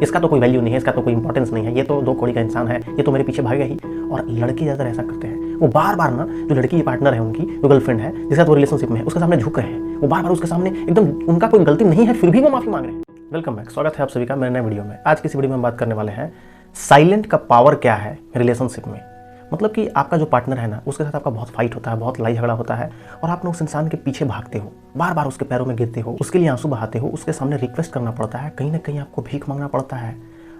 इसका तो कोई वैल्यू नहीं है, इसका तो कोई इंपॉर्टेंस नहीं है, ये तो दो कौड़ी का इंसान है, ये तो मेरे पीछे भागेगा ही। और लड़के ज़्यादातर ऐसा करते हैं, वो बार बार ना जो लड़की की पार्टनर है, उनकी जो गर्लफ्रेंड है, जिसके साथ वो रिलेशनशिप में है, उसके सामने झुक रहे हैं। वो बार बार उसके सामने एकदम, उनका कोई गलती नहीं है फिर भी वो माफी मांग रहे हैं। वेलकम बैक, स्वागत है आप सभी का मेरे नए वीडियो में। आज की इस वीडियो में हम बात करने वाले हैं साइलेंट का पावर क्या है रिलेशनशिप में। मतलब कि आपका जो पार्टनर है ना, उसके साथ आपका बहुत फाइट होता है, बहुत लड़ाई झगड़ा होता है, और आप उस इंसान के पीछे भागते हो, बार बार उसके पैरों में गिरते हो, उसके लिए आंसू बहाते हो, उसके सामने रिक्वेस्ट करना पड़ता है, कहीं ना कहीं आपको भीख मांगना पड़ता है,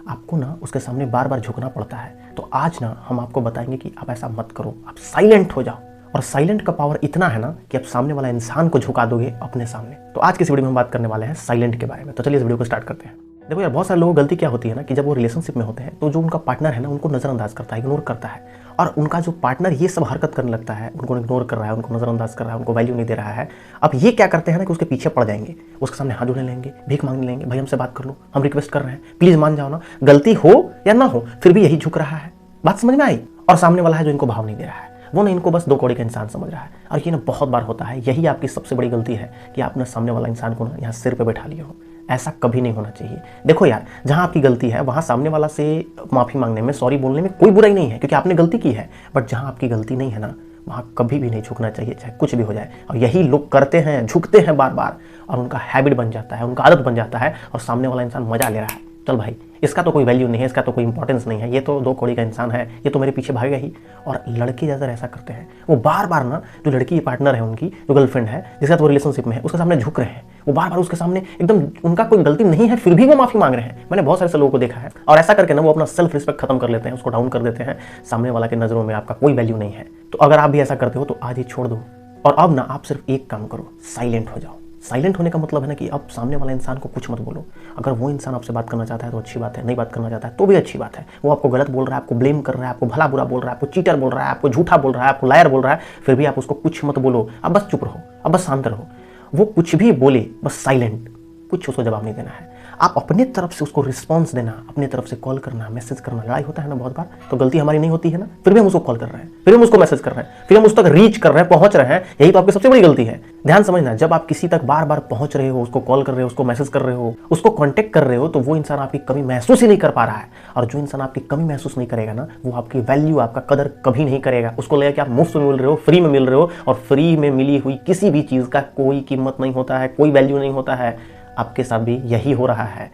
आपको ना उसके सामने बार बार झुकना पड़ता है। तो आज ना हम आपको बताएंगे कि आप ऐसा मत करो, आप साइलेंट हो जाओ। और साइलेंट का पावर इतना है ना कि आप सामने वाला इंसान को झुका दोगे अपने सामने। तो आज की इस वीडियो में हम बात करने वाले हैं साइलेंट के बारे में। तो चलिए इस वीडियो को स्टार्ट करते हैं। देखो यार, बहुत सारे लोगों की गलती क्या होती है ना कि जब वो रिलेशनशिप में होते हैं तो जो उनका पार्टनर है ना, उनको नजरअंदाज करता है, इग्नोर करता है, और उनका जो पार्टनर ये सब हरकत करने लगता है, उनको इग्नोर कर रहा है, उनको नजरअंदाज कर रहा है, उनको वैल्यू नहीं दे रहा है। अब ये क्या करते हैं ना कि उसके पीछे पड़ जाएंगे, उसके सामने हाथ जोड़ने लेंगे, भीख मांगने लेंगे, भाई हमसे बात कर लो, हम रिक्वेस्ट कर रहे हैं, प्लीज मान जाओ ना, गलती हो या ना हो फिर भी यही झुक रहा है। बात समझ में आई? और सामने वाला है जो इनको भाव नहीं दे रहा है, वो ना इनको बस दो कौड़ी का इंसान समझ रहा है। और ये ना बहुत बार होता है, यही आपकी सबसे बड़ी गलती है कि आपने सामने वाला इंसान को ना यहाँ सिर पे बैठा लिया हो। ऐसा कभी नहीं होना चाहिए। देखो यार, जहाँ आपकी गलती है वहाँ सामने वाला से माफ़ी मांगने में, सॉरी बोलने में कोई बुराई नहीं है, क्योंकि आपने गलती की है। बट जहाँ आपकी गलती नहीं है ना, वहाँ कभी भी नहीं झुकना चाहिए, चाहे कुछ भी हो जाए। और यही लोग करते हैं, झुकते हैं बार बार, और उनका हैबिट बन जाता है, उनका आदत बन जाता है, और सामने वाला इंसान मजा ले रहा है। चल भाई, इसका तो कोई वैल्यू नहीं है, इसका तो कोई इंपॉर्टेंस नहीं है, ये तो दो कौड़ी का इंसान है, ये तो मेरे पीछे भागेगा ही। और लड़के ज़्यादातर ऐसा करते हैं, वो बार बार ना जो लड़की की पार्टनर है, उनकी जो गर्लफ्रेंड है, जिसके साथ वो रिलेशनशिप में है, उसके सामने झुक रहे हैं। वो बार बार उसके सामने एकदम, उनका कोई गलती नहीं है फिर भी वो माफी मांग रहे हैं। मैंने बहुत सारे ऐसे लोगों को देखा है, और ऐसा करके ना वो अपना सेल्फ रिस्पेक्ट खत्म कर लेते हैं, उसको डाउन कर देते हैं। सामने वाला के नजरों में आपका कोई वैल्यू नहीं है। तो अगर आप भी ऐसा करते हो तो आज ही छोड़ दो, और अब ना आप सिर्फ एक काम करो, साइलेंट हो जाओ। साइलेंट होने का मतलब है ना कि अब सामने वाला इंसान को कुछ मत बोलो। अगर वो इंसान आपसे बात करना चाहता है तो अच्छी बात है, नहीं बात करना चाहता है तो भी अच्छी बात है। वो आपको गलत बोल रहा है, आपको ब्लेम कर रहा है, आपको भला बुरा बोल रहा है, आपको चीटर बोल रहा है, आपको झूठा बोल रहा है, आपको लायर बोल रहा है, फिर भी आप उसको कुछ मत बोलो। अब बस चुप रहो, अब बस शांत रहो। वो कुछ भी बोले बस साइलेंट, कुछ उसको जवाब नहीं देना है। आप अपने तरफ से उसको रिस्पॉन्स देना, अपने तरफ से कॉल करना, मैसेज करना। लड़ाई होता है ना बहुत बार, तो गलती हमारी नहीं होती है ना, फिर भी हम उसको कॉल कर रहे हैं, फिर हम उसको मैसेज कर रहे हैं, फिर हम उस तक रीच कर रहे हैं, पहुंच रहे हैं। यही तो आपकी सबसे बड़ी गलती है। ध्यान समझना, जब आप किसी तक बार बार पहुंच रहे हो, उसको कॉल कर रहे हो, उसको मैसेज कर रहे हो, उसको कॉन्टेक्ट कर रहे हो, तो वो इंसान आपकी कमी महसूस ही नहीं कर पा रहा है। और जो इंसान आपकी कमी महसूस नहीं करेगा ना, वो आपकी वैल्यू, आपका कदर कभी नहीं करेगा। उसको लगेगा कि आप मुफ्त में मिल रहे हो, फ्री में मिल रहे हो, और फ्री में मिली हुई किसी भी चीज का कोई कीमत नहीं होता है, कोई वैल्यू नहीं होता है। आपके साथ भी यही हो रहा है।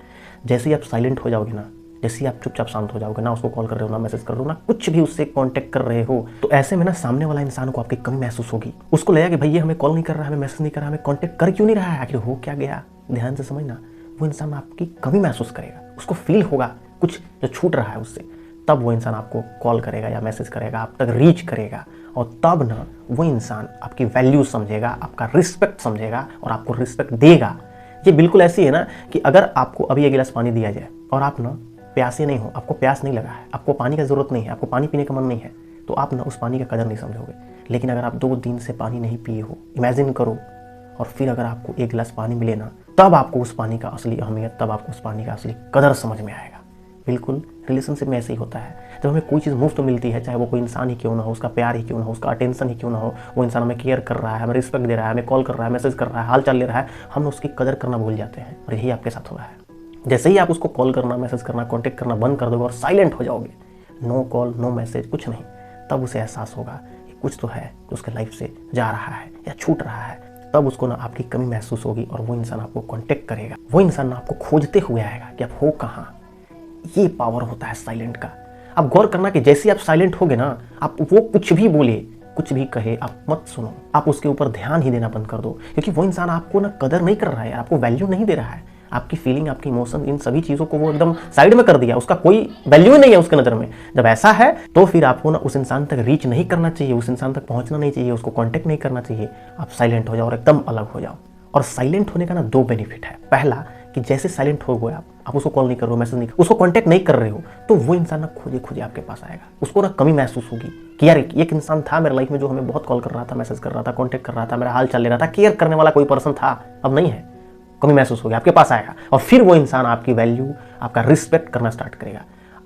जैसे ही आप साइलेंट हो जाओगे ना, जैसे ही आप चुपचाप शांत हो जाओगे ना, उसको कॉल कर रहे हो ना, मैसेज कर रहे हो ना, कुछ भी उससे कांटेक्ट कर रहे हो, तो ऐसे में ना सामने वाला इंसान को आपकी कमी महसूस होगी। उसको लगेगा कि भाई ये हमें कॉल नहीं कर रहा है, हमें मैसेज नहीं कर रहा है, हमें कांटेक्ट कर क्यों नहीं रहा है, आखिर हो क्या गया। ध्यान से समझना, वो इंसान आपकी कमी महसूस करेगा, उसको फील होगा कुछ जो छूट रहा है उससे, तब वो इंसान आपको कॉल करेगा या मैसेज करेगा, आप तक रीच करेगा। और तब ना वो इंसान आपकी वैल्यू समझेगा, आपका रिस्पेक्ट समझेगा, और आपको रिस्पेक्ट देगा। ये बिल्कुल ऐसी है ना कि अगर आपको अभी एक गिलास पानी दिया जाए और आप ना प्यासे नहीं हो, आपको प्यास नहीं लगा है, आपको पानी की ज़रूरत नहीं है, आपको पानी पीने का मन नहीं है, तो आप ना उस पानी का कदर नहीं समझोगे। लेकिन अगर आप 2 दिन से पानी नहीं पिए हो, इमेजिन करो, और फिर अगर आपको एक गिलास पानी मिले ना, तब आपको उस पानी का असली अहमियत, तब आपको उस पानी का असली कदर समझ में आएगा। बिल्कुल रिलेशनशिप में ऐसे ही होता है। जब हमें कोई चीज़ मुफ्त मिलती है, चाहे वो कोई इंसान ही क्यों ना हो, उसका प्यार ही क्यों ना हो, उसका अटेंशन ही क्यों ना हो, वो इंसान हमें केयर कर रहा है, हमें रिस्पेक्ट दे रहा है, हमें कॉल कर रहा है, मैसेज कर रहा है, हाल चाल ले रहा है, हम उसकी कदर करना भूल जाते हैं। और यही आपके साथ हो रहा है। जैसे ही आप उसको कॉल करना, मैसेज करना, कॉन्टेक्ट करना बंद कर दोगे और साइलेंट हो जाओगे, नो कॉल, नो मैसेज, कुछ नहीं, तब उसे एहसास होगा कि कुछ तो है जो उसके लाइफ से जा रहा है या छूट रहा है। तब उसको ना आपकी कमी महसूस होगी, और वो इंसान आपको कॉन्टेक्ट करेगा, वो इंसान ना आपको खोजते हुए आएगा कि आप हो कहाँ। ये पावर होता है साइलेंट का। आप गौर करना कि जैसे आप साइलेंट होगे ना, आप वो कुछ भी बोले, कुछ भी कहे, आप मत सुनो, आप उसके ऊपर ध्यान ही देना बंद कर दो। क्योंकि वो इंसान आपको ना कदर नहीं कर रहा है, आपको वैल्यू नहीं दे रहा है। आपकी फीलिंग, आपकी इमोशन, इन सभी चीज़ों को वो एकदम साइड में कर दिया, उसका कोई वैल्यू ही नहीं है उसके नज़र में। जब ऐसा है तो फिर आपको ना उस इंसान तक रीच नहीं करना चाहिए, उस इंसान तक पहुंचना नहीं चाहिए, उसको कॉन्टेक्ट नहीं करना चाहिए। आप साइलेंट हो जाओ और एकदम अलग हो जाओ। और साइलेंट होने का ना 2 बेनिफिट है। पहला कि जैसे साइलेंट हो गए आप उसको कॉल नहीं कर रहे हो, मैसेज नहीं, उसको कांटेक्ट नहीं कर रहे हो, तो वो इंसान ना खोजे खोजे आपके पास आएगा। उसको ना कमी महसूस होगी कि यार एक इंसान था मेरे लाइफ में जो हमें बहुत कॉल कर रहा था, मैसेज कर रहा था, कांटेक्ट कर रहा था, मेरा हाल चाल ले रहा था, केयर करने वाला कोई पर्सन था, अब नहीं है। कमी महसूस होगी, आपके पास आएगा, और फिर वो इंसान आपकी वैल्यू, आपका रिस्पेक्ट करना स्टार्ट करेगा,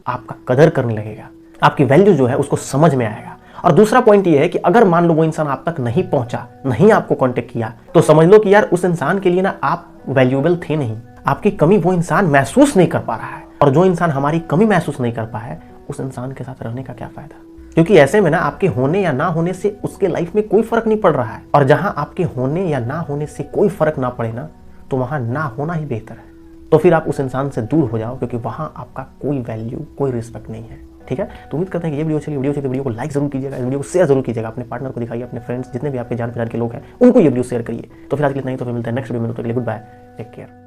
आपका कदर करने लगेगा, आपकी वैल्यू जो है उसको समझ में आएगा। और दूसरा पॉइंट ये है कि अगर मान लो वो इंसान आप तक नहीं पहुंचा, नहीं आपको कांटेक्ट किया, तो समझ लो कि यार उस इंसान के लिए ना आप वैल्यूएबल थे नहीं, आपकी कमी वो इंसान महसूस नहीं कर पा रहा है, और जो इंसान हमारी कमी महसूस नहीं कर पाया है उस इंसान के साथ रहने का क्या फायदा। क्योंकि ऐसे में ना आपके होने या ना होने से उसके लाइफ में कोई फर्क नहीं पड़ रहा है, और जहां आपके होने या ना होने से कोई फर्क ना पड़े ना, तो वहां ना होना ही बेहतर है। तो फिर आप उस इंसान से दूर हो जाओ, क्योंकि वहां आपका कोई वैल्यू, कोई रिस्पेक्ट नहीं है। ठीक है, तो उम्मीद करते हैं कि ये वीडियो अच्छी लगी। वीडियो को लाइक जरूर कीजिएगा, इस वीडियो को शेयर जरूर कीजिएगा, अपने पार्टनर को दिखाइए, अपने फ्रेंड्स जितने भी आपके जान पहचान के लोग हैं उनको ये वीडियो शेयर करिए। तो फिर आज के लिए नहीं, तो फिर मिलते हैं नेक्स्ट वीडियो में। तो गुड बाय, टेक केयर।